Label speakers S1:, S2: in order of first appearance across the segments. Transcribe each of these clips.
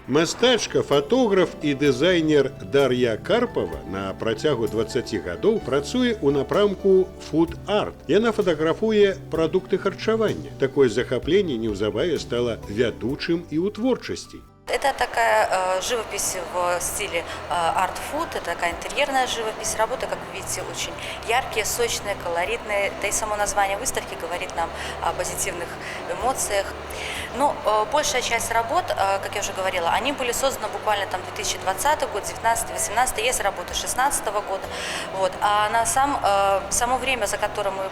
S1: Мастачка, фотограф і дызайнер Дар'я Карпова на працягу 20 гадоў працуе ў напрамку фуд-арт. Яна фатаграфуе прадукты харчавання. Такое захапленне неўзабаве стала вядучым і ў творчасці.
S2: Это такая живопись в стиле арт-фуд, это такая интерьерная живопись. Работы, как вы видите, очень яркие, сочные, колоритные. Да и само название выставки говорит нам о позитивных эмоциях. Но большая часть работ, как я уже говорила, они были созданы буквально там 2020 год, 2019-2018, есть работы 2016 года. Вот. А на само время, за которым мы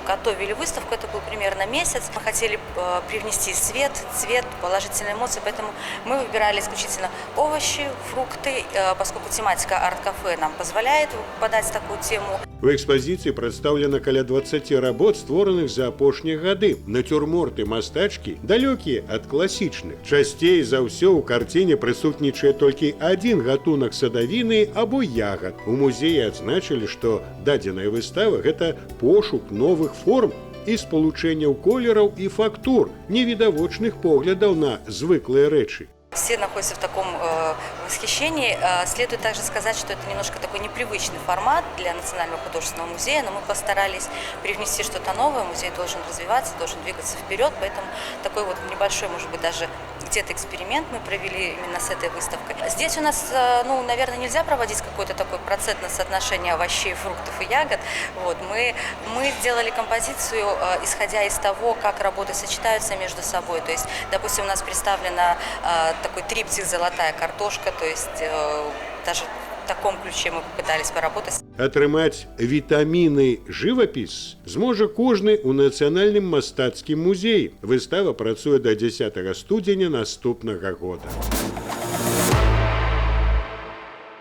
S2: готовили выставку, это был примерно месяц. Мы хотели привнести свет, цвет, положительные эмоции, поэтому мы выбирали исключительно овощи, фрукты, поскольку тематика арт-кафе нам позволяет подать такую тему.
S1: У экспазіцыі прадстаўлена каля 20 работ, створаных за апошнія гады. Нацюрморты мастачкі далёкія ад класічных. Часцей за ўсё ў карціне прысутнічае толькі адзін гатунак садавіны або ягад. У музеі адзначылі, што дадзеная выстава – гэта пошук новых форм і спалучэнняў колераў і фактур, невідавочных поглядаў на звыклыя рэчы.
S2: Все находятся в таком восхищении. Следует также сказать, что это немножко такой непривычный формат для Национального художественного музея, но мы постарались привнести что-то новое. Музей должен развиваться, должен двигаться вперед, поэтому такой вот небольшой, может быть, даже где-то эксперимент мы провели именно с этой выставкой. Здесь у нас, наверное, нельзя проводить какое-то такое процентное соотношение овощей, фруктов и ягод. Вот. Мы сделали композицию, исходя из того, как работы сочетаются между собой. То есть, допустим, у нас представлена такой триптих «Золотая картошка», то есть даже в таком ключе мы попытались поработать.
S1: Атрымаць вітаміны жывапіс зможа кожны ў Нацыянальным мастацкім музеі. Выстава працуе да 10 студзеня наступнага года.